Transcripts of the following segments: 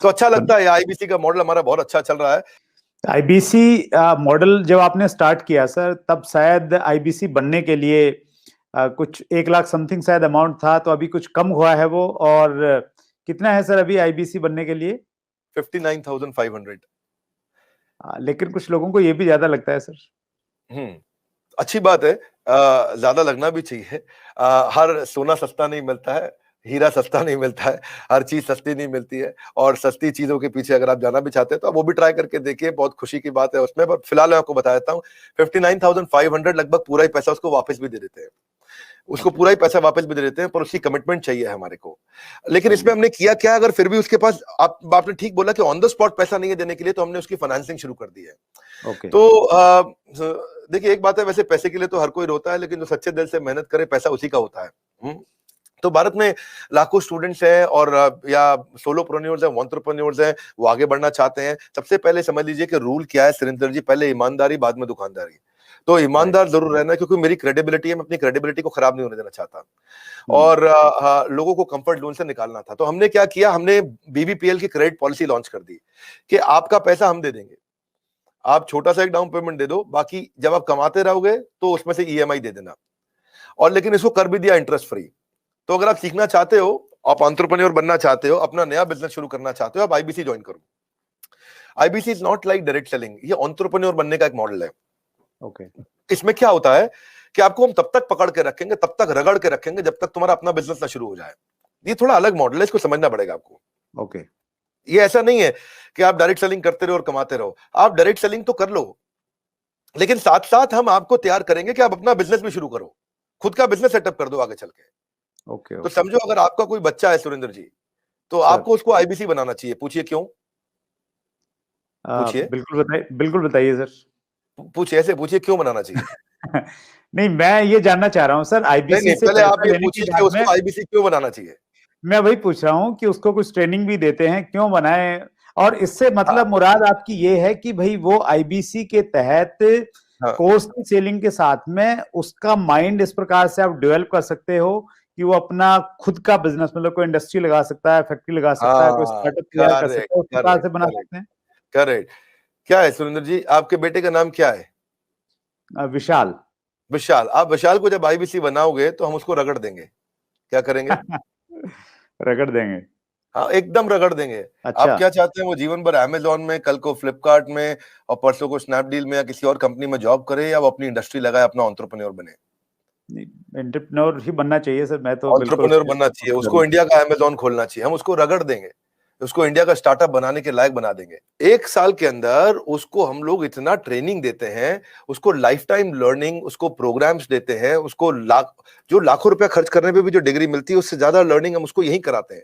तो अच्छा लगता है, आईबीसी का मॉडल हमारा बहुत अच्छा चल रहा है। आईबीसी मॉडल जब आपने स्टार्ट किया सर, तब शायद आईबीसी बनने के लिए कुछ 1 लाख समथिंग शायद अमाउंट था, तो अभी कुछ कम हुआ है वो, और कितना है सर अभी आईबीसी बनने के लिए? 59,500। लेकिन कुछ लोगों को ये भी ज्यादा लगता है सर। अच्छी बात है, ज्यादा लगना भी चाहिए। हर सोना सस्ता नहीं मिलता है, हीरा सस्ता नहीं मिलता है, हर चीज सस्ती नहीं मिलती है। और सस्ती चीजों के पीछे अगर आप जाना भी चाहते हैं तो आप वो भी ट्राई करके देखिए, बहुत खुशी की बात है उसमें। पर फिलहाल मैं आपको बता देता हूँ, 59,500 लगभग पूरा ही पैसा उसको वापस भी दे देते हैं, उसको पूरा ही पैसा वापस भी दे देते हैं, पर उसकी कमिटमेंट चाहिए हमारे को। लेकिन इसमें हमने किया क्या, अगर फिर भी उसके पास, आपने ठीक बोला कि ऑन द स्पॉट पैसा नहीं है देने के लिए, तो हमने उसकी फाइनेंसिंग शुरू कर दी है। तो देखिए, एक बात है, वैसे पैसे के लिए तो हर कोई रोता है, लेकिन जो सच्चे दिल से मेहनत करे पैसा उसी का होता है। तो भारत में लाखों स्टूडेंट्स हैं, और या सोलोप्रेन्योर्स हैं, एंटरप्रेन्योर्स हैं, वो आगे बढ़ना चाहते हैं। सबसे पहले समझ लीजिए कि रूल क्या है सुरेंद्र जी, पहले ईमानदारी, बाद में दुकानदारी। तो ईमानदार जरूर रहना है, क्योंकि मेरी क्रेडिबिलिटी है, मैं अपनी क्रेडिबिलिटी को खराब नहीं होने देना चाहता, और लोगों को कंफर्ट जोन से निकालना था। तो हमने क्या किया, हमने बीबीपीएल की क्रेडिट पॉलिसी लॉन्च कर दी कि आपका पैसा हम दे देंगे, आप छोटा सा एक डाउन पेमेंट दे दो, बाकी जब आप कमाते रहोगे तो उसमें से ईएमआई दे देना। और लेकिन इसको कर भी दिया इंटरेस्ट फ्री। तो अगर आप सीखना चाहते हो, आप एंटरप्रेन्योर बनना चाहते हो, अपना नया बिजनेस शुरू करना चाहते हो, आप आईबीसी ज्वाइन करो। IBC is not like direct selling, ये एंटरप्रेन्योर बनने का एक मॉडल है। इसमें क्या होता है कि आपको हम तब तक पकड़ के रखेंगे, तब तक रगड़ के रखेंगे, जब तक तुम्हारा अपना बिजनेस ना शुरू हो जाए। ये थोड़ा अलग मॉडल है, इसको समझना पड़ेगा आपको। ये ऐसा नहीं है कि आप डायरेक्ट सेलिंग करते रहो और कमाते रहो। आप डायरेक्ट सेलिंग तो कर लो, लेकिन साथ साथ हम आपको तैयार करेंगे कि आप अपना बिजनेस भी शुरू करो, खुद का बिजनेस सेटअप कर दो आगे चल के। तो समझो, अगर आपका कोई बच्चा है सुरेंद्र जी, तो आपको उसको आईबीसी बनाना चाहिए। पूछिए क्यों? पूछिए। बिल्कुल बताइए सर। पूछिए, ऐसे पूछिए क्यों बनाना चाहिए। नहीं, मैं ये जानना चाह रहा हूँ सर, आईबीसी से पहले आप ये लेने पूछिए के कि बाद उसको आईबीसी क्यों बनाना चाहिए। मैं वही पूछ रहा हूँ कि उसको कुछ ट्रेनिंग भी देते हैं, क्यों बनाए? और इससे मतलब मुराद आपकी ये है कि भाई वो आईबीसी के तहत कोर्स की सेलिंग के साथ में उसका माइंड इस प्रकार से आप डेवलप कर सकते हो कि वो अपना खुद का बिजनेस, मतलब कोई इंडस्ट्री लगा सकता है, फैक्ट्री लगा सकता है, कोई स्टार्टअप तैयार कर सकता है, उस प्रकार से बना सकते हैं। करेक्ट। क्या है सुरेंद्र जी, आपके बेटे का नाम क्या है? विशाल। विशाल। आप विशाल को जब आईबीसी बनाओगे तो हम उसको रगड़ देंगे। क्या करेंगे? रगड़ देंगे। हाँ, एकदम रगड़ देंगे। अच्छा। आप क्या चाहते हैं, वो जीवन भर अमेजोन में, कल को फ्लिपकार्ट में, और परसों को स्नैपडील में या किसी और कंपनी में जॉब करे, या वो अपनी इंडस्ट्री लगाए, अपना एंटरप्रेन्योर बने? एंटरप्रेन्योर ही बनना चाहिए सर, मैं तो एंटरप्रेन्योर बनना चाहिए, उसको इंडिया का अमेजोन खोलना चाहिए। हम उसको रगड़ देंगे, उसको इंडिया का स्टार्टअप बनाने के लायक बना देंगे। 1 साल के अंदर उसको हम लोग इतना ट्रेनिंग देते हैं, उसको लाइफ टाइम लर्निंग, उसको प्रोग्राम्स देते हैं, उसको जो लाखों रुपया खर्च करने पे भी जो डिग्री मिलती है, उससे ज्यादा लर्निंग हम उसको यही कराते हैं,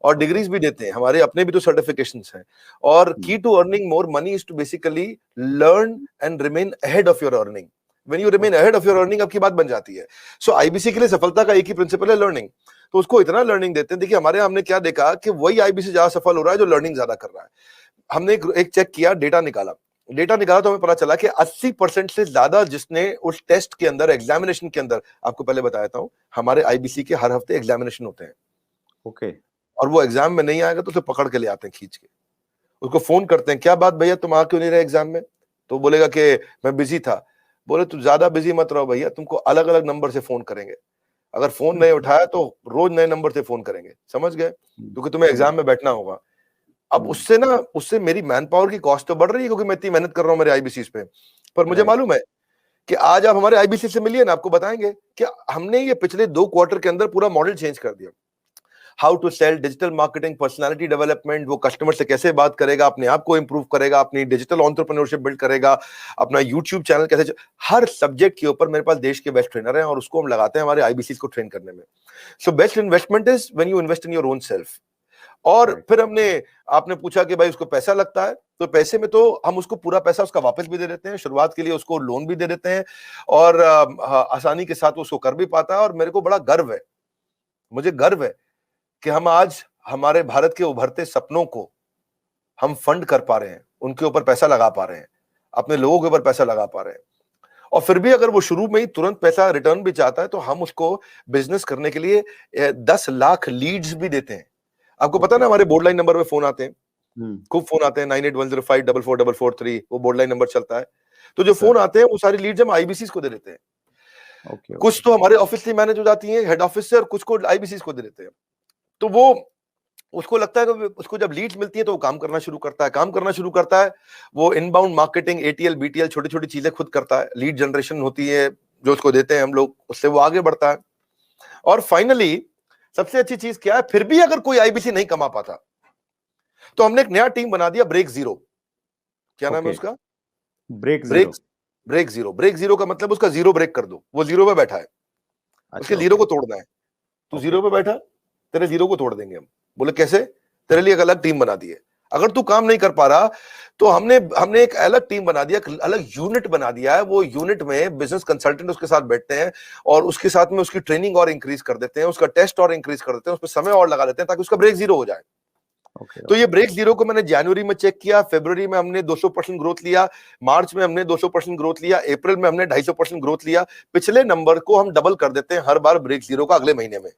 और डिग्रीज भी देते हैं। हमारे अपने भी तो सर्टिफिकेशंस हैं। और key to earning more money is to basically learn and remain ahead of your earning. When you remain ahead of your earning, आपकी बात बन जाती है। सो आईबीसी के लिए सफलता का एक ही प्रिंसिपल है, लर्निंग। तो उसको इतना लर्निंग देते हैं। देखिए, हमारे यहाँ हमने क्या देखा कि वही आईबीसी ज्यादा सफल हो रहा है जो लर्निंग ज्यादा कर रहा है। हमने एक चेक किया, डेटा निकाला तो हमें पता चला कि 80% से ज्यादा जिसने उस टेस्ट के अंदर, एग्जामिनेशन के अंदर, आपको पहले बताया था, हमारे आईबीसी के हर हफ्ते एग्जामिनेशन होते हैं। और वो एग्जाम में नहीं आएगा तो उसे पकड़ के ले आते हैं खींच के, उसको फोन करते हैं, क्या बात भैया तुम आ क्यों नहीं रहे एग्जाम में? तो बोलेगा कि मैं बिजी था। बोले तू ज्यादा बिजी मत रहो भैया, तुमको अलग अलग नंबर से फोन करेंगे, अगर फोन नहीं उठाया तो रोज नए नंबर से फोन करेंगे। समझ गए? क्योंकि तुम्हें एग्जाम में बैठना होगा। अब उससे मेरी मैन पावर की कॉस्ट तो बढ़ रही है, क्योंकि मैं इतनी मेहनत कर रहा हूँ मेरे आईबीसी पे। पर मुझे मालूम है कि आज आप हमारे आईबीसी से मिलिए ना, आपको बताएंगे कि हमने ये पिछले 2 क्वार्टर के अंदर पूरा मॉडल चेंज कर दिया। How to sell, digital marketing, personality development, वो कस्टमर से कैसे बात करेगा, अपने आप को इंप्रूव करेगा, अपनी डिजिटल एंटरप्रेन्योरशिप बिल्ड करेगा, अपना यूट्यूब चैनल कैसे, हर सब्जेक्ट के ऊपर मेरे पास देश के बेस्ट ट्रेनर हैं, और उसको हम लगाते हैं हमारे आईबीसी को ट्रेन करने में। So best investment is when you invest in your own self. और फिर आपने पूछा कि भाई उसको पैसा लगता है, तो पैसे में तो हम उसको पूरा पैसा उसका वापस भी दे देते हैं, शुरुआत के लिए उसको लोन भी दे देते हैं, और आसानी के साथ उसको कर भी पाता है। और मेरे को बड़ा गर्व है, मुझे गर्व है कि हम आज हमारे भारत के उभरते सपनों को हम फंड कर पा रहे हैं, उनके ऊपर पैसा लगा पा रहे हैं, अपने लोगों के ऊपर पैसा लगा पा रहे हैं। और फिर भी अगर वो शुरू में ही तुरंत पैसा रिटर्न भी चाहता है, तो हम उसको बिजनेस करने के लिए 10 लाख लीड्स भी देते हैं। आपको पता ना, हमारे बोर्ड लाइन नंबर पे फोन आते हैं, खूब फोन आते हैं 9810544443, वो बोर्ड लाइन नंबर चलता है। तो जो फोन आते हैं वो सारी लीड्स हम आईबीसी को दे देते हैं। कुछ तो हमारे ऑफिस से मैनेज हो जाती है हेड ऑफिस से, और कुछ को आईबीसी को दे देते हैं। तो वो उसको लगता है कि उसको जब लीड्स मिलती है तो वो काम करना शुरू करता है। वो इनबाउंड मार्केटिंग, एटीएल बीटीएल छोटी छोटी चीजें खुद करता है। लीड जनरेशन होती है जो उसको देते हैं हम लोग, उससे वो आगे बढ़ता है। और फाइनली सबसे अच्छी चीज क्या है, फिर भी अगर कोई आईबीसी नहीं कमा पाता तो हमने एक नया टीम बना दिया, ब्रेक जीरो। क्या नाम है उसका? Break zero. ब्रेक जीरो का मतलब उसका जीरो ब्रेक कर दो। वो जीरो पे बैठा है, उसके जीरो को तोड़ना है। तू जीरो पे बैठा, तेरे जीरो को तोड़ देंगे हम। बोले कैसे? तेरे लिए एक अलग टीम बना दी है। अगर तू काम नहीं कर पा रहा तो हमने एक अलग टीम बना दिया, अलग यूनिट बना दिया है। वो यूनिट में बिजनेस कंसल्टेंट उसके साथ बैठते हैं और उसके साथ में उसकी ट्रेनिंग और इंक्रीज कर देते हैं, उसका टेस्ट और इंक्रीज कर देते हैं, उस पर समय और लगा देते हैं ताकि उसका ब्रेक जीरो हो जाए। तो ये ब्रेक जीरो को मैंने जनवरी में चेक किया, फरवरी में हमने 200% ग्रोथ लिया, मार्च में हमने 200% ग्रोथ लिया, अप्रैल में हमने 250% ग्रोथ लिया। पिछले नंबर को हम डबल कर देते हैं हर बार ब्रेक जीरो का अगले महीने में।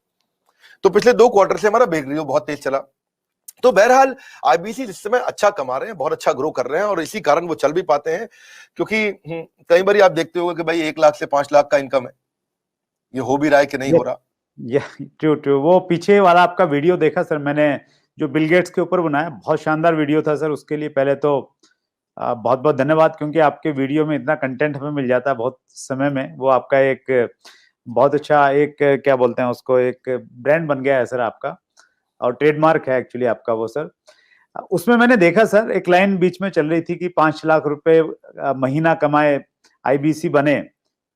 तो पिछले 2 क्वार्टर से हमारा ब्रेक जीरो बहुत तेज चला। तो बहरहाल आईबीसी इस समय अच्छा कमा रहे हैं, बहुत अच्छा ग्रो कर रहे हैं, और इसी कारण वो चल भी पाते हैं। क्योंकि कई बार आप देखते हो कि भाई 1 लाख से 5 लाख का इनकम है, ये हो भी रहा है कि नहीं हो रहा। ट्रू। वो पीछे वाला आपका वीडियो देखा सर मैंने, जो बिल गेट्स के ऊपर बनाया, बहुत शानदार वीडियो था सर। उसके लिए पहले तो बहुत बहुत धन्यवाद, क्योंकि आपके वीडियो में इतना कंटेंट हमें मिल जाता है बहुत समय में। वो आपका एक बहुत अच्छा एक क्या बोलते हैं उसको, एक ब्रांड बन गया है सर आपका, और ट्रेडमार्क है एक्चुअली आपका वो सर। उसमें मैंने देखा सर, एक लाइन बीच में चल रही थी कि 5 लाख रुपए महीना कमाए आईबीसी बने।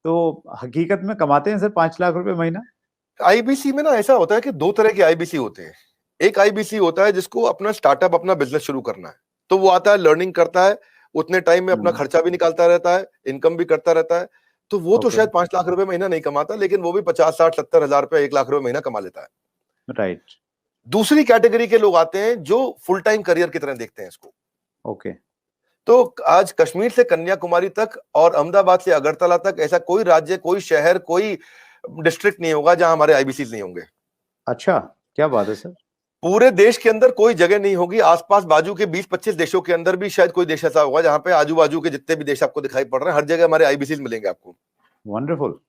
तो हकीकत में कमाते हैं सर 5 लाख रुपए महीना? आईबीसी में ना ऐसा होता है कि 2 तरह के आईबीसी होते हैं। एक आईबीसी होता है जिसको अपना स्टार्टअप, अपना बिजनेस शुरू करना है, तो वो आता है, लर्निंग करता है, उतने टाइम में अपना खर्चा भी निकालता रहता है, इनकम भी करता रहता है। तो वो तो शायद 5 लाख रुपए महीना नहीं कमाता, लेकिन वो भी 50, 60, 70 हजार रुपए, 1 लाख रुपए महीना कमा लेता है। राइट। दूसरी कैटेगरी के लोग आते हैं जो फुल टाइम करियर की तरह देखते हैं इसको। ओके। तो आज कश्मीर से कन्याकुमारी तक और अहमदाबाद से अगरतला तक ऐसा कोई राज्य, कोई शहर, कोई डिस्ट्रिक्ट नहीं होगा जहां हमारे आईबीसी नहीं होंगे। अच्छा, क्या बात है सर। पूरे देश के अंदर कोई जगह नहीं होगी, आसपास बाजू के 20-25 देशों के अंदर भी शायद कोई देश ऐसा होगा जहां पे आजू बाजू के जितने भी देश आपको दिखाई पड़ रहे हैं, हर जगह हमारे आईबीसी मिलेंगे आपको। वंडरफुल।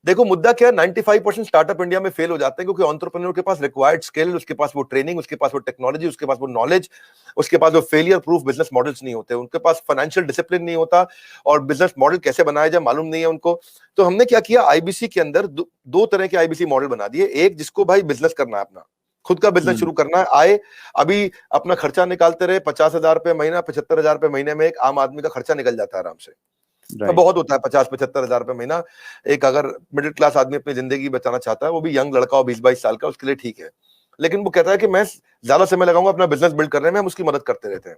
देखो मुद्दा क्या है, 95% स्टार्टअप इंडिया में फेल हो जाते हैं क्योंकि एंटरप्रेन्योर के पास रिक्वायर्ड स्किल, उसके पास वो ट्रेनिंग, उसके पास वो टेक्नोलॉजी, उसके पास वो नॉलेज, उसके पास वो फेलियर प्रूफ बिजनेस मॉडल्स नहीं होते, उनके पास फाइनेंशियल डिसिप्लिन नहीं होता, और बिजनेस मॉडल कैसे बनाया जाए मालूम नहीं है उनको। तो हमने क्या किया, आईबीसी के अंदर 2 तरह के आईबीसी मॉडल बना दिए। एक जिसको भाई बिजनेस करना है, अपना खुद का बिजनेस शुरू करना है, आए अभी अपना खर्चा निकालते रहे, 50,000 रुपए महीना, 75,000 रुपए महीने में एक आम आदमी का खर्चा निकल जाता है आराम से। तो बहुत होता है 50-75 हजार रुपए महीना। एक अगर मिडिल क्लास आदमी अपनी जिंदगी बचाना चाहता है, वो भी यंग लड़का हो 20-22 साल का, उसके लिए ठीक है। लेकिन वो कहता है कि मैं ज्यादा समय लगाऊंगा अपना बिजनेस बिल्ड करने में, हम उसकी मदद करते रहते हैं।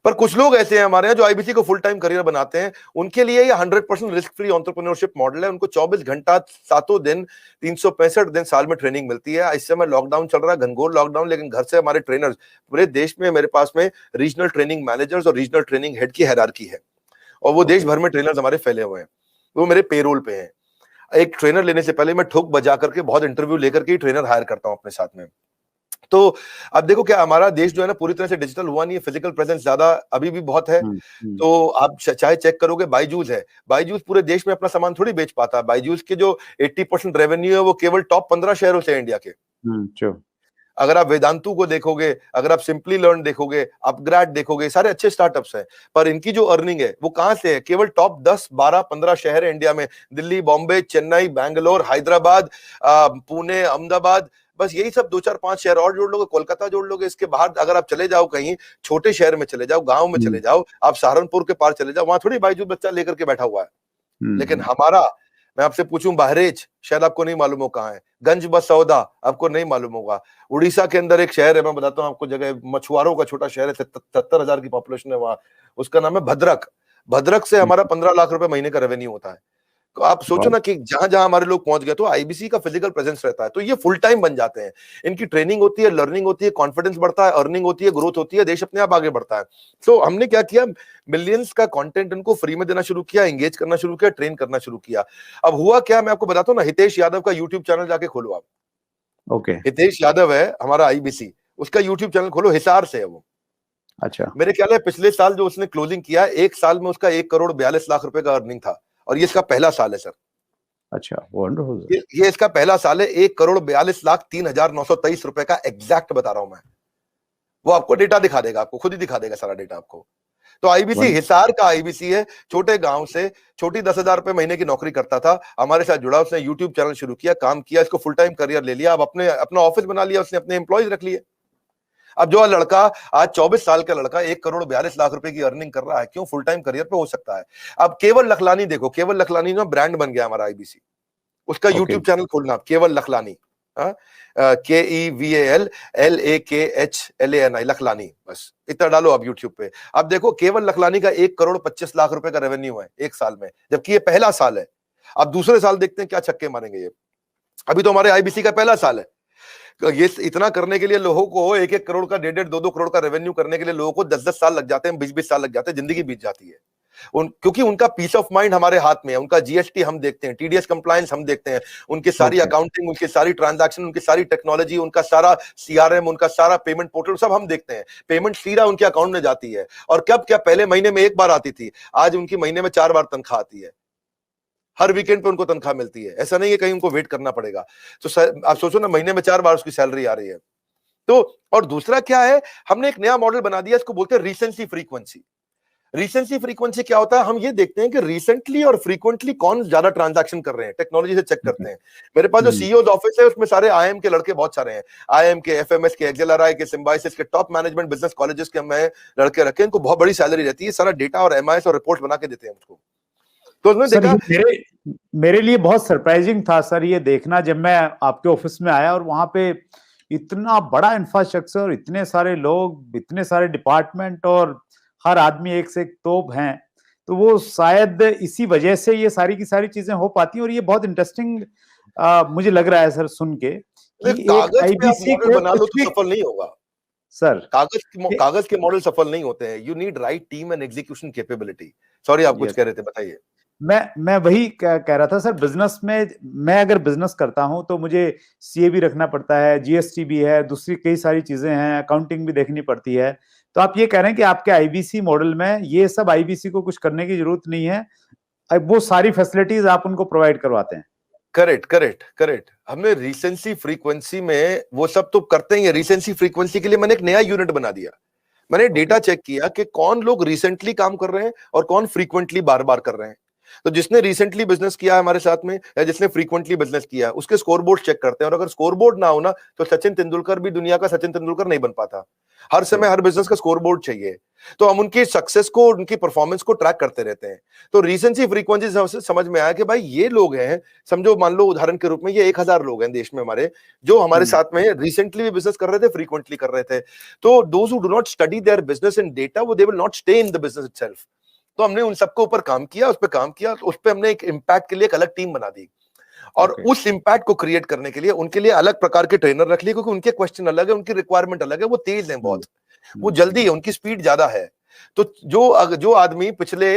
पर कुछ लोग ऐसे हैं हमारे यहाँ जो आईबीसी को फुल टाइम करियर बनाते हैं, उनके लिए ये 100% रिस्क फ्री एंटरप्रेन्योरशिप मॉडल है। उनको 24 घंटा 7 दिन 365 दिन साल में ट्रेनिंग मिलती है। इस समय लॉकडाउन चल रहा है, घनघोर लॉकडाउन, लेकिन घर से हमारे ट्रेनर्स पूरे देश में, मेरे पास में रीजनल ट्रेनिंग मैनेजर्स और रीजनल ट्रेनिंग हेड की हायरार्की है, और वो देश भर में ट्रेनर्स हमारे फैले हुए हैं, वो मेरे पेरोल पे हैं। एक ट्रेनर लेने से पहले मैं ठोक बजा करके बहुत इंटरव्यू लेकर के ट्रेनर हायर करता हूं अपने साथ में। तो अब देखो क्या हमारा देश जो है ना पूरी तरह से डिजिटल हुआ नहीं है, फिजिकल प्रेजेंस ज्यादा अभी भी बहुत है। तो आप चाहे चेक करोगे, बायजूस है, बायजूस पूरे देश में अपना सामान थोड़ी बेच पाता है। बायजूस के जो 80% रेवेन्यू है वो केवल टॉप 15 शहरों से है इंडिया के। अगर आप वेदांतु को देखोगे, अगर आप सिंपली लर्न देखोगे, अपग्रेड देखोगे, सारे अच्छे स्टार्टअप्स हैं, पर इनकी जो अर्निंग है वो कहां से है? केवल टॉप 10, 12, 15 शहर है इंडिया में, दिल्ली, बॉम्बे, चेन्नई, बैंगलोर, हैदराबाद, पुणे, अहमदाबाद, बस यही सब 2, 4, 5 शहर और जोड़ लोगे, कोलकाता जोड़ लोगे। इसके बाहर अगर आप चले जाओ, कहीं छोटे शहर में चले जाओ, गांव में चले जाओ, आप सहारनपुर के पार चले जाओ, वहां थोड़ी बायजूस बच्चा लेकर के बैठा हुआ है। लेकिन हमारा, मैं आपसे पूछूं, बहरेच शायद आपको नहीं मालूम हो कहां है, गंज बसौदा आपको नहीं मालूम होगा, उड़ीसा के अंदर एक शहर है, मैं बताता हूं आपको जगह, मछुआरों का छोटा शहर है, 77,000 की पॉपुलेशन है वहां, उसका नाम है भद्रक। भद्रक से हमारा 15 लाख रुपए महीने का रेवेन्यू होता है। तो आप सोचो ना कि जहां जहां हमारे लोग पहुंच गए, तो आईबीसी का फिजिकल प्रेजेंस रहता है, तो ये फुल टाइम बन जाते हैं। इनकी ट्रेनिंग होती है, लर्निंग होती है, कॉन्फिडेंस बढ़ता है, अर्निंग होती है, ग्रोथ होती है, देश अपने आप आगे बढ़ता है। तो हमने क्या किया, मिलियंस का कंटेंट इनको फ्री में देना शुरू किया, एंगेज करना शुरू किया, ट्रेन करना शुरू किया। अब हुआ क्या, मैं आपको बताता हूँ ना, हितेश यादव का यूट्यूब चैनल जाके खोलो आप। ओके। हितेश यादव है हमारा आईबीसी, उसका यूट्यूब चैनल खोलो, हिसार से है वो। अच्छा, मेरे ख्याल है पिछले साल जो उसने क्लोजिंग किया, एक साल में उसका 1 करोड़ 42 लाख रुपए का अर्निंग था, और ये इसका पहला साल है सर। अच्छा, वंडरफुल। ये इसका पहला साल है। 1 करोड़ 42 लाख 3,923 रुपए का एग्जैक्ट बता रहा हूं मैं। वो आपको डेटा दिखा देगा, आपको खुद ही दिखा देगा सारा डेटा आपको। तो आईबीसी हिसार का आईबीसी है, छोटे गांव से, छोटी 10,000 रुपए महीने की नौकरी करता था, हमारे साथ जुड़ा, उसने यूट्यूब चैनल शुरू किया, काम किया, इसको फुल टाइम करियर ले लिया, अब अपना ऑफिस बना लिया, उसने अपने एम्प्लॉयज रख लिए। अब जो लड़का आज 24 साल का लड़का 1 करोड़ 42 लाख रुपए की अर्निंग कर रहा है, क्यों फुल टाइम करियर पे हो सकता है। अब केवल लखलानी देखो, केवल लखलानी ना ब्रांड बन गया हमारा आईबीसी। उसका यूट्यूब चैनल खोलना, केवल लखलानी, KEVALLAKHLANI, लखलानी, बस इतना डालो आप यूट्यूब पे। अब देखो केवल लखलानी का 1 करोड़ 25 लाख रुपए का रेवेन्यू है एक साल में, जबकि ये पहला साल है। अब दूसरे साल देखते हैं क्या छक्के मारेंगे ये। अभी तो हमारे आईबीसी का पहला साल है। ये इतना करने के लिए लोगों को 1-1 करोड़ का 1.5-1, 2-2 करोड़ का रेवेन्यू करने के लिए लोगों को 10-10 साल लग जाते हैं, 20-20 साल लग जाते हैं, जिंदगी बीत जाती है। क्योंकि उनका पीस ऑफ माइंड हमारे हाथ में है, उनका जीएसटी हम देखते हैं, टीडीएस कंप्लायंस हम देखते हैं, उनकी सारी अकाउंटिंग, उनकी सारी ट्रांजैक्शन, उनकी सारी टेक्नोलॉजी, उनका सारा सीआरएम, उनका सारा पेमेंट पोर्टल सब हम देखते हैं। पेमेंट सीधा उनके अकाउंट में जाती है, और कब क्या पहले महीने में 1 बार आती थी, आज उनकी महीने में 4 बार तनख्वाह आती है। हर वीकेंड पे उनको तनख्वाह मिलती है, ऐसा नहीं है कहीं उनको वेट करना पड़ेगा। तो आप सोचो ना, महीने में 4 बार उसकी सैलरी आ रही है। तो और दूसरा क्या है, हमने एक नया मॉडल बना दिया, इसको बोलते हैं रीसेंसी फ्रीक्वेंसी। रीसेंसी फ्रीक्वेंसी क्या होता है, हम ये देखते हैं कि रिसेंटली और फ्रीक्वेंटली कौन ज्यादा ट्रांजैक्शन कर रहे हैं, टेक्नोलॉजी से चेक करते हैं। मेरे पास जो सीईओज ऑफिस है उसमें सारे आईएम के लड़के बहुत सारे हैं, आईएम के, एफएमएस के, एक्सेलआरआई के, सिम्बायोसिस के, टॉप मैनेजमेंट बिजनेस कॉलेजेस के मैं लड़के रखे, इनको बहुत बड़ी सैलरी रहती है, सारा डेटा और एमआईएस और रिपोर्ट बना के देते हैं मुझको। तो उसमें देखा, मेरे लिए बहुत सरप्राइजिंग था सर ये देखना, जब मैं आपके ऑफिस में आया और वहां पे इतना बड़ा इंफ्रास्ट्रक्चर, इतने सारे लोग, इतने सारे डिपार्टमेंट, और हर आदमी एक से एक तोप हैं। तो वो शायद इसी वजह से ये सारी की सारी चीजें हो पाती हैं। और ये बहुत इंटरेस्टिंग मुझे लग रहा है सर सुन के कि एक आईबीसी मॉडल बना लो तो सफल नहीं होगा सर। कागज के मॉडल सफल नहीं होते हैं। You need right team and execution capability. Sorry, आप कुछ कह रहे थे, बताइए। मैं वही कह रहा था सर, बिजनेस में मैं अगर बिजनेस करता हूं तो मुझे सीए भी रखना पड़ता है, जीएसटी भी है, दूसरी कई सारी चीजें हैं, अकाउंटिंग भी देखनी पड़ती है। तो आप ये कह रहे हैं कि आपके आईबीसी मॉडल में ये सब आईबीसी को कुछ करने की जरूरत नहीं है, वो सारी फैसिलिटीज आप उनको प्रोवाइड करवाते हैं। करेक्ट। हमने रीसेंसी फ्रीक्वेंसी में वो सब तो करते ही है। रीसेंसी फ्रीक्वेंसी के लिए मैंने एक नया यूनिट बना दिया। मैंने डेटा चेक किया कि कौन लोग रिसेंटली काम कर रहे हैं और कौन फ्रीक्वेंटली बार बार कर रहे हैं। तो जिसने रिसेंटली बिजनेस किया है हमारे साथ में, या जिसने फ्रीक्वेंटली बिजनेस किया, उसके स्कोरबोर्ड चेक करते हैं। और अगर स्कोरबोर्ड ना हो ना, तो सचिन तेंदुलकर भी दुनिया का सचिन तेंदुलकर नहीं बन पाता। हर समय हर बिजनेस का स्कोरबोर्ड चाहिए। तो हम उनकी सक्सेस को, उनकी परफॉर्मेंस को ट्रैक करते रहते हैं। तो रीसेंसी फ्रीक्वेंसी से समझ में आया कि भाई ये लोग हैं, समझो मान लो उदाहरण के रूप में ये 1000 लोग हैं देश में हमारे, जो हमारे साथ में रिसेंटली भी बिजनेस कर रहे थे, फ्रीक्वेंटली कर रहे थे। तो those who do not study their business in data, वो they will not stay in the business itself. तो हमने उन सबके ऊपर काम किया, उस पर काम किया, तो उस पर हमने एक इम्पैक्ट के लिए एक अलग टीम बना दी। और उस इम्पैक्ट को क्रिएट करने के लिए उनके लिए अलग प्रकार के ट्रेनर रख लिए, क्योंकि उनके क्वेश्चन अलग है, उनकी रिक्वायरमेंट अलग है, वो तेज हैं बहुत, वो जल्दी है, उनकी स्पीड ज्यादा है। तो जो आदमी पिछले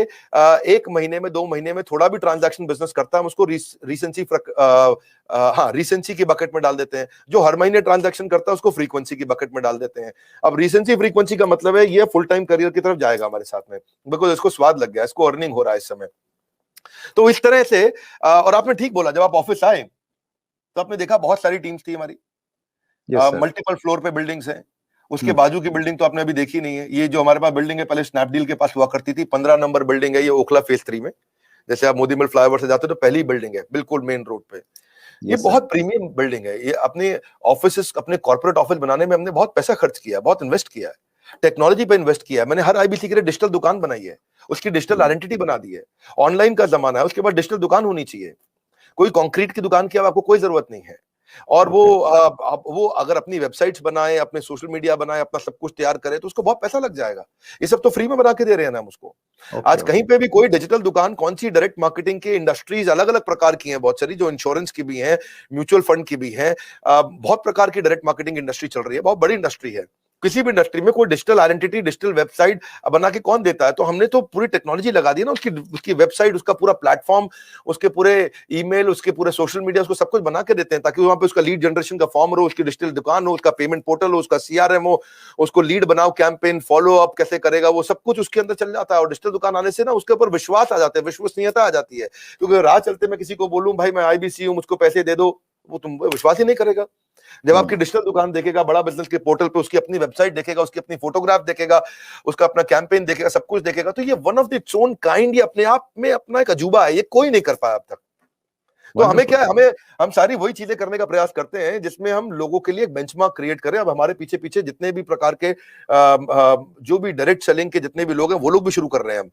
1 महीने में 2 महीने में थोड़ा भी ट्रांजैक्शन बिजनेस करता है, हम उसको रीसेंसी की बकेट में डाल देते हैं। जो हर महीने ट्रांजैक्शन करता है उसको फ्रीक्वेंसी की बकेट में डाल देते हैं। अब रीसेंसी फ्रीक्वेंसी का मतलब है ये फुल टाइम करियर की तरफ जाएगा हमारे साथ में, बिकॉज इसको स्वाद लग गया, इसको अर्निंग हो रहा है इस समय। तो इस तरह से, और आपने ठीक बोला, जब आप ऑफिस आए तो आपने देखा बहुत सारी टीम्स थी हमारी, मल्टीपल फ्लोर पे बिल्डिंग्स हैं। उसके बाजू की बिल्डिंग तो आपने अभी देखी नहीं है। ये जो हमारे पास बिल्डिंग है, पहले स्नैपडील के पास हुआ करती थी, 15 नंबर बिल्डिंग है ये, ओखला फेज 3 में। जैसे आप मोदी मिल फ्लाईओवर से जाते हो तो पहली बिल्डिंग है, बिल्कुल मेन रोड पे। ये बहुत प्रीमियम बिल्डिंग है। ये अपने ऑफिस, अपने कॉर्पोरेट ऑफिस बनाने में हमने बहुत पैसा खर्च किया, बहुत इन्वेस्ट किया है, टेक्नोलॉजी पे इन्वेस्ट किया है। मैंने हर आईबीसी के लिए डिजिटल दुकान बनाई है, उसकी डिजिटल आइडेंटिटी बना दी है। ऑनलाइन का जमाना है, उसके बाद डिजिटल दुकान होनी चाहिए। कोई कंक्रीट की दुकान की आपको कोई जरूरत नहीं है। और वो अगर अपनी वेबसाइट्स बनाए, अपने सोशल मीडिया बनाए, अपना सब कुछ तैयार करे, तो उसको बहुत पैसा लग जाएगा। ये सब तो फ्री में बना के दे रहे हैं ना हम उसको। आज कहीं पे भी कोई डिजिटल दुकान, कौन सी, डायरेक्ट मार्केटिंग की इंडस्ट्रीज अलग अलग प्रकार की हैं, बहुत सारी, जो इंश्योरेंस की भी हैं, म्यूचुअल फंड की भी हैं, बहुत प्रकार की डायरेक्ट मार्केटिंग इंडस्ट्री चल रही है, बहुत बड़ी इंडस्ट्री है। किसी भी इंडस्ट्री में कोई डिजिटल आइडेंटिटी, डिजिटल वेबसाइट बना के कौन देता है? तो हमने तो पूरी टेक्नोलॉजी लगा दी ना, उसकी वेबसाइट, उसका पूरा प्लेटफॉर्म, उसके पूरे ईमेल, उसके पूरे सोशल मीडिया, उसको सब कुछ बना के देते हैं, ताकि वहां पे उसका लीड जनरेशन का फॉर्म हो, उसकी डिजिटल दुकान हो, उसका पेमेंट पोर्टल हो, उसका सीआरएम हो, उसको लीड बनाओ, कैंपेन फॉलो अप कैसे करेगा, वो सब कुछ उसके अंदर चल जाता है। और डिजिटल दुकान आने से ना उसके ऊपर विश्वास आ जाता है, विश्वसनीयता आ जाती है। क्योंकि राह चलते मैं किसी को बोलूं भाई मैं आईबीसी हूं, मुझको पैसे दे दो, वो तुम विश्वास ही नहीं करेगा। जब आपकी डिजिटल दुकान देखेगा, बड़ा बिजनेस के पोर्टल पे उसकी अपनी वेबसाइट देखेगा, उसकी अपनी फोटोग्राफ देखेगा, उसका अपना कैंपेन देखेगा, सब कुछ देखेगा, तो ये one of the its own kind, ये अपने आप में अपना एक अजूबा है, ये कोई नहीं कर पाया अब तक। तो हमें क्या है, हम सारी वही चीजें करने का प्रयास करते हैं जिसमें हम लोगों के लिए एक बेंचमार्क क्रिएट करें। अब हमारे पीछे पीछे जितने भी प्रकार के जो भी डायरेक्ट सेलिंग के जितने भी लोग हैं, वो लोग भी शुरू कर रहे हैं हम।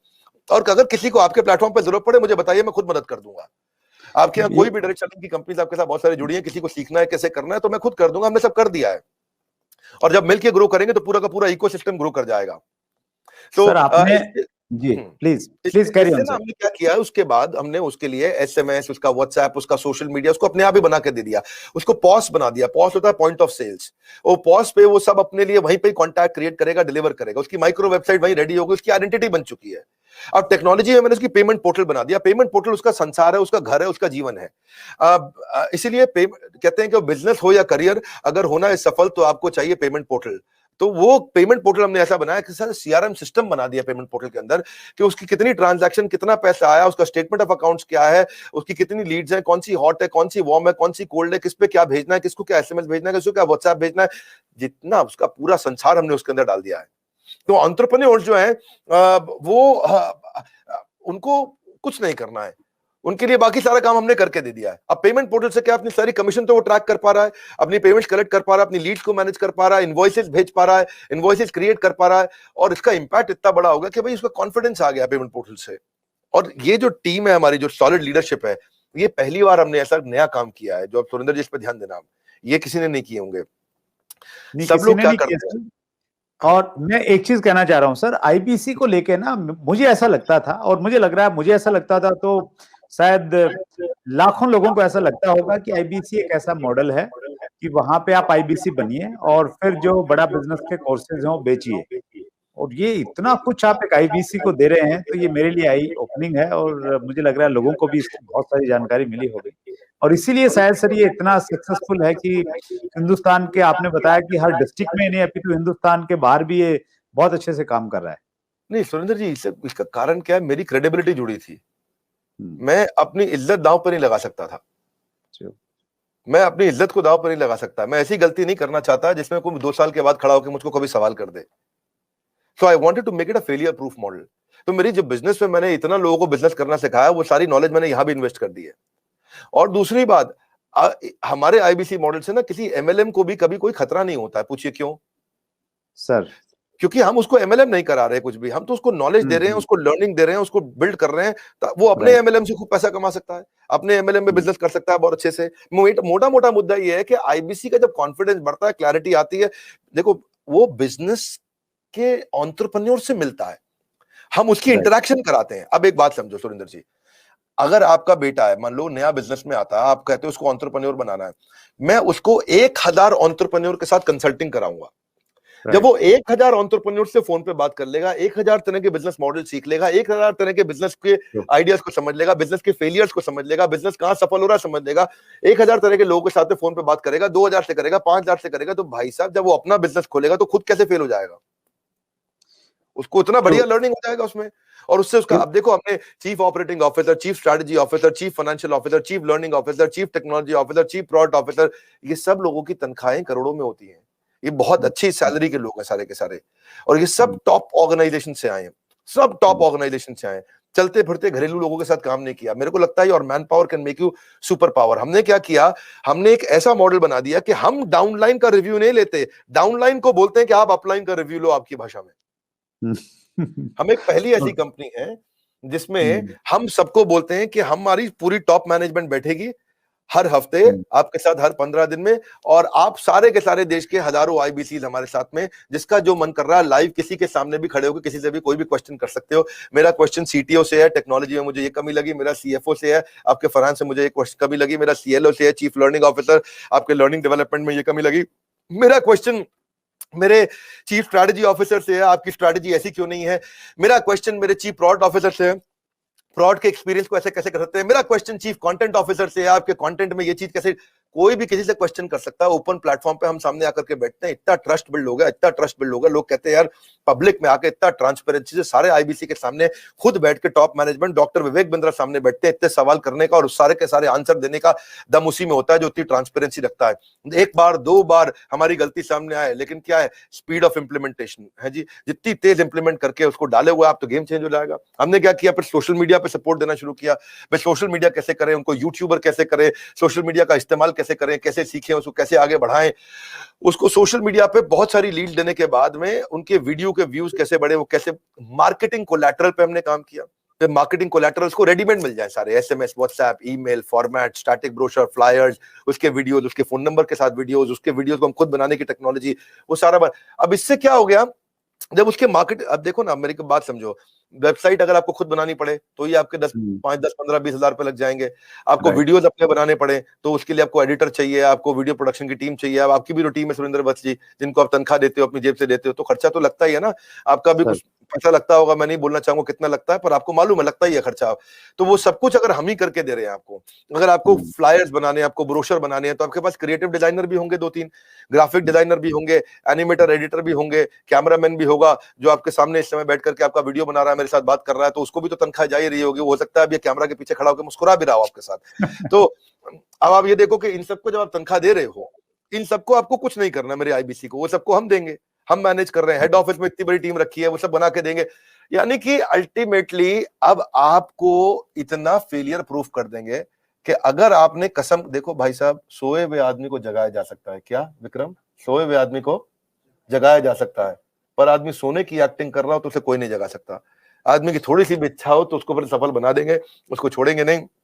और अगर किसी को आपके प्लेटफॉर्म पर जरूरत पड़े, मुझे बताइए, मैं खुद मदद कर दूंगा। आपके यहाँ कोई भी डायरेक्ट सेलिंग की कंपनीज आपके साथ बहुत सारी जुड़ी हैं, किसी को सीखना है कैसे करना है, तो मैं खुद कर दूंगा, हमने सब कर दिया है। और जब मिलकर ग्रो करेंगे तो पूरा का पूरा इकोसिस्टम ग्रो कर जाएगा। तो सर आपने जी प्लीज कैरी ऑन सर। हमने क्या किया है, उसके बाद हमने उसके लिए एसएमएस, उसका व्हाट्सएप, उसका सोशल मीडिया, उसको अपने आप ही बना के दे दिया। उसको पॉस बना दिया। पॉस होता है पॉइंट ऑफ सेल्स। वो पॉस पे वो सब अपने लिए वहीं पे कॉन्टैक्ट क्रिएट करेगा, डिलीवर करेगा। उसकी माइक्रो वेबसाइट वहीं रेडी होगी, उसकी आइडेंटिटी बन चुकी है। अब टेक्नोलॉजी में मैंने उसकी पेमेंट पोर्टल बना दिया। पेमेंट पोर्टल उसका संसार है, उसका घर है, उसका जीवन है। इसीलिए कहते हैं कि बिजनेस हो या करियर, अगर होना है सफल तो आपको चाहिए पेमेंट पोर्टल। तो वो पेमेंट पोर्टल हमने ऐसा बनाया कि सर सीआरएम सिस्टम बना दिया पेमेंट पोर्टल के अंदर, कि उसकी कितनी ट्रांजैक्शन, कितना पैसा आया, उसका स्टेटमेंट ऑफ अकाउंट्स क्या है, उसकी कितनी लीड्स हैं, कौन सी हॉट है, कौन सी वार्म है, कौन सी कोल्ड है, किस पे क्या भेजना है, किसको क्या एसएमएस भेजना है, किसको क्या व्हाट्सएप भेजना है, जितना उसका पूरा संसार हमने उसके अंदर डाल दिया है। तो एंटरप्रेन्योर्स जो है वो उनको कुछ नहीं करना है, उनके लिए बाकी सारा काम हमने करके दे दिया है। अब पेमेंट पोर्टल से क्या, अपनी सारी कमीशन तो वो ट्रैक कर पा रहा है, अपनी पेमेंट्स कलेक्ट कर पा रहा है, अपनी लीड्स को मैनेज कर पा रहा है, इनवॉइसेस भेज पा रहा है, इनवॉइसेस क्रिएट कर पा रहा है। और इसका इंपैक्ट इतना बड़ा होगा कि भाई उसका कॉन्फिडेंस आ गया पेमेंट पोर्टल से। और ये जो टीम है हमारी, जो सॉलिड लीडरशिप है, ये पहली बार हमने ऐसा नया काम किया है। जो अब सुरेंद्र जी इस पर ध्यान देना, ये किसी ने नहीं किए होंगे, सब लोग क्या करते हैं। और मैं एक चीज कहना चाह रहा हूं सर, आईबीसी को लेके ना मुझे ऐसा लगता था, और मुझे लग रहा है, मुझे ऐसा लगता था तो शायद लाखों लोगों को ऐसा लगता होगा कि आईबीसी एक ऐसा मॉडल है कि वहां पे आप आईबीसी बनिए और फिर जो बड़ा बिजनेस के कोर्सेज हैं वो बेचिए। और ये इतना कुछ आप एक आईबीसी को दे रहे हैं, तो ये मेरे लिए आई ओपनिंग है, और मुझे लग रहा है लोगों को भी इसकी बहुत सारी जानकारी मिली होगी। और इसीलिए शायद सर ये इतना सक्सेसफुल है कि हिंदुस्तान के, आपने बताया कि हर डिस्ट्रिक्ट में नहीं, अभी तो हिंदुस्तान के बाहर भी ये बहुत अच्छे से काम कर रहा है। नहीं सुरेंद्र जी, इसका कारण क्या है, मेरी क्रेडिबिलिटी जुड़ी थी। मैं अपनी इज्जत दांव पर नहीं लगा सकता था। मैं अपनी इज्जत को दांव पर नहीं लगा सकता। मैं ऐसी गलती नहीं करना चाहता जिसमें कोई 2 साल के बाद खड़ा होकर मुझको कभी सवाल कर दे। So I wanted to make it a failure proof model. तो मेरी जो बिजनेस में मैंने इतना लोगों को बिजनेस करना सिखाया, वो सारी नॉलेज मैंने यहां भी इन्वेस्ट कर दी है। और दूसरी बात, हमारे आईबीसी मॉडल से ना किसी एमएलएम को भी कभी कोई खतरा नहीं होता है। पूछिए क्यों सर? क्योंकि हम उसको एमएलएम नहीं करा रहे कुछ भी, हम तो उसको नॉलेज दे रहे हैं, उसको लर्निंग दे रहे हैं, उसको बिल्ड कर रहे हैं। वो अपने एमएलएम से खूब पैसा कमा सकता है, अपने एमएलएम में बिजनेस कर सकता है बहुत अच्छे से। मोटा मोटा मुद्दा ये है कि आईबीसी का जब कॉन्फिडेंस बढ़ता है, क्लैरिटी आती है, देखो वो बिजनेस के एंटरप्रेन्योर से मिलता है, हम उसकी इंटरेक्शन कराते हैं। अब एक बात समझो सुरेंद्र जी, अगर आपका बेटा है, मान लो नया बिजनेस में आता है, आप कहते हो उसको एंटरप्रेन्योर बनाना है, मैं उसको 1000 एंटरप्रेन्योर के साथ कंसल्टिंग कराऊंगा। जब वो 1000 एंटरप्रेन्योर से फोन पे बात कर लेगा, 1000 तरह के बिजनेस मॉडल सीख लेगा, 1000 तरह के बिजनेस के आइडियाज को समझ लेगा, बिजनेस के फेलियर्स को समझ लेगा, बिजनेस कहां सफल हो रहा है समझ लेगा, 1000 तरह के लोगों के साथ फोन पे बात करेगा, 2000 से करेगा, 5000 से करेगा, तो भाई साहब जब वो अपना बिजनेस खोलेगा तो खुद कैसे फेल हो जाएगा? उसको इतना बढ़िया लर्निंग हो जाएगा उसमें। और उससे उसका, अब देखो हमने chief operating officer, chief strategy officer, chief financial officer, chief learning officer, chief technology officer, chief product officer, ये सब लोगों की तनख्वाहें करोड़ों में होती हैं। ये बहुत अच्छी सैलरी के लोग हैं सारे के सारे, और ये सब टॉप ऑर्गेनाइजेशन से आए हैं, सब टॉप ऑर्गेनाइजेशन से आए हैं। चलते फिरते घरेलू लोगों के साथ काम नहीं किया। मेरे को लगता है और man power can make you super power. हमने क्या किया, हमने एक ऐसा मॉडल बना दिया कि हम डाउनलाइन का रिव्यू नहीं लेते, डाउनलाइन को बोलते हैं कि आप अपलाइन का रिव्यू लो आपकी भाषा में। हम एक पहली ऐसी कंपनी है जिसमें हम सबको बोलते हैं कि हमारी पूरी टॉप मैनेजमेंट बैठेगी हर हफ्ते आपके साथ, हर 15 दिन में, और आप सारे के सारे देश के हजारों आईबीसी हमारे साथ में, जिसका जो मन कर रहा है लाइव किसी के सामने भी खड़े होकर किसी से भी कोई भी क्वेश्चन कर सकते हो। मेरा क्वेश्चन सीटीओ से है, टेक्नोलॉजी में मुझे ये कमी लगी, मेरा सीएफओ से है, आपके फाइनेंस से मुझे ये कमी लगी, मेरा सीएलओ से है, चीफ लर्निंग ऑफिसर, आपके लर्निंग डेवलपमेंट में ये कमी लगी, मेरा क्वेश्चन मेरे चीफ स्ट्रैटेजी ऑफिसर से है, आपकी स्ट्रैटेजी ऐसी क्यों नहीं है। मेरा क्वेश्चन मेरे चीफ प्रोडक्ट ऑफिसर से है, फ्रॉड के एक्सपीरियंस को ऐसे कैसे कर सकते हैं। मेरा क्वेश्चन चीफ कंटेंट ऑफिसर से है, आपके कंटेंट में ये चीज कैसे। कोई भी किसी से क्वेश्चन कर सकता है। ओपन प्लेटफॉर्म पे हम सामने आकर के बैठते हैं, इतना ट्रस्ट बिल्ड हो गया, इतना ट्रस्ट बिल्ड हो गया। लोग कहते हैं यार पब्लिक में आके इतना ट्रांसपेरेंसी से सारे आईबीसी के सामने खुद बैठ के top management doctor Vivek Bindra सामने बैठते हैं, इतने सवाल करने का और उस सारे के सारे आंसर देने का दम उसी में होता है जो इतनी ट्रांसपेरेंसी रखता है। एक बार दो बार हमारी गलती सामने आए, लेकिन क्या है, स्पीड ऑफ इंप्लीमेंटेशन है जी। जितनी तेज इंप्लीमेंट करके उसको डाले हुए आप, तो गेम चेंज हो जाएगा। हमने क्या किया, फिर सोशल मीडिया पे सपोर्ट देना शुरू किया। भाई सोशल मीडिया कैसे करें, उनको यूट्यूबर कैसे करें, सोशल मीडिया का इस्तेमाल कैसे करें, कैसे सीखें, उसको कैसे आगे बढ़ाएं। उसको सोशल मीडिया पे बहुत सारी लीड देने के बाद में उनके वीडियो के व्यूज कैसे बढ़े, वो कैसे मार्केटिंग कोलैटरल पे हमने काम किया। फिर मार्केटिंग कोलैटरल्स को रेडीमेड मिल जाए सारे, SMS, WhatsApp, email format, static brochure, flyers, उसके वीडियोस, उसके फोन नंबर के साथ वीडियोस, उसके वीडियोस को हम खुद बनाने की टेक्नोलॉजी, वो सारा। अब इससे क्या हो गया, जब उसके मार्केट, अब देखो ना मेरी बात समझो, वेबसाइट अगर आपको खुद बनानी पड़े तो ये आपके 5, 10, 15, 20 हजार रुपए लग जाएंगे। आपको वीडियोस अपने बनाने पड़े तो उसके लिए आपको एडिटर चाहिए, आपको वीडियो प्रोडक्शन की टीम चाहिए। अब आपकी भी टीम है सुरेंद्र वत्स जी, जिनको आप तनख्वाह देते हो, अपनी जेब से देते हो, तो खर्चा तो लगता ही है ना। आपका भी कुछ पैसा लगता होगा, मैं नहीं बोलना चाहूंगा कितना लगता है, पर आपको मालूम है लगता ही है खर्चा। तो वो सब कुछ अगर हम ही करके दे रहे हैं आपको, अगर आपको फ्लायर्स बनाने, आपको ब्रोशर बनाने हैं, तो आपके पास क्रिएटिव डिजाइनर भी होंगे 2-3, ग्राफिक डिजाइनर भी होंगे, एनिमेटर, एडिटर भी होंगे, कैमरामैन भी होगा जो आपके सामने इस समय बैठ करके आपका वीडियो बना रहा है, मेरे साथ बात कर रहा है, तो उसको भी तो तनख्वाह जा ही रही होगी। हो सकता है अब ये कैमरा के पीछे खड़ा होकर मुस्कुरा भी रहा हो आपके साथ। तो अब आप ये देखो कि इन सबको जब आप तनख्वाह दे रहे हो, इन सबको आपको कुछ नहीं करना, मेरे आईबीसी को, वो सबको हम देंगे, हम मैनेज कर रहे हैं। हेड ऑफिस में इतनी बड़ी टीम रखी है, वो सब बना के देंगे। यानी कि अल्टीमेटली अब आपको इतना फेलियर प्रूफ कर देंगे कि अगर आपने कसम, देखो भाई साहब, सोए हुए आदमी को जगाया जा सकता है क्या विक्रम, सोए हुए आदमी को जगाया जा सकता है, पर आदमी सोने की एक्टिंग कर रहा हो तो उसे कोई नहीं जगा सकता। आदमी की थोड़ी सी भी इच्छा हो तो उसको फिर सफल बना देंगे, उसको छोड़ेंगे नहीं।